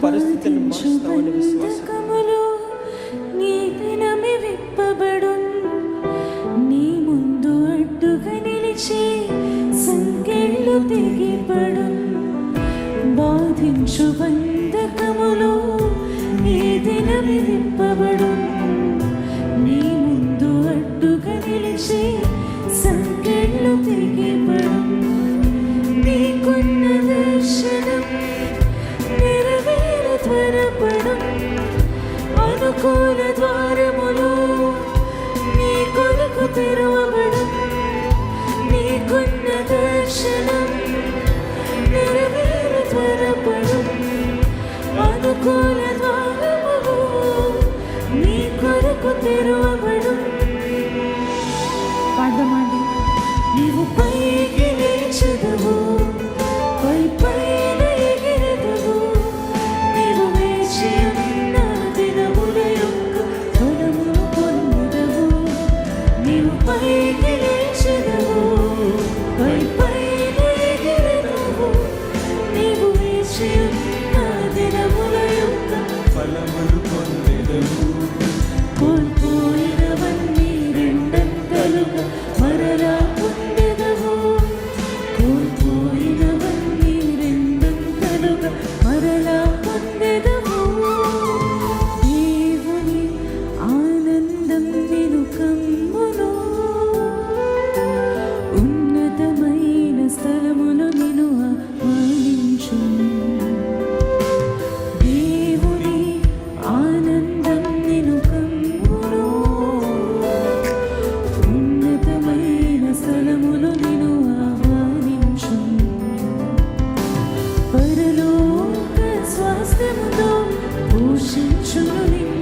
పరిస్థితిని మారుస్తావని విశ్వాసం. నీ దినమే విప్పబడు, నీ ముందు అడ్డుగా నిలిచి సంకెళ్ళు తెగిపడు. బాధించు బంధకములు నీ దినమే విప్పబడు, నీ ముందు అడ్డుగా నిలిచి సంకెళ్ళు తెగిపడు. నీకున్న దర్శనం నెరవేరు త్వరపడు, అనుకూల ద్వారములు నీ కొరకు తెరవబడు. నీకున్న దర్శనం నెరవేరు త్వరపడు, అనుకూల ద్వారములు నీ కొరకు తెరవబడు. పాడమండి. నీవు పైకి లేచెదవు, పై పైన ఎగిరెదవు. నీవు వేచి ఉన్న దినముల యొక్క ఫలమును పొందెదవు. నీవు పైకి లేచెదవు, పై పైన ఎగిరెదవు. నీవు వేచి ఉన్న దినముల యొక్క ఫలములు పొందెదవు. కోల్పోయినవన్నీ రెండంతలుగా మరలా పొందెదవు. కోల్పోయినవన్నీ రెండంతలుగా మరలా పొందెదవు. దేవుని ఆనందం నిన్ను కమ్మును, ఉన్నతమైన స్థలములో నిన్ను ఆహ్వానించు. దేవుని ఆనందం నిన్ను కమ్మును, ఉన్నతమైన స్థలములో నిన్ను ఆహ్వానించు. పరలోక స్వాస్థ్యముతో పోషించును నిన్ను.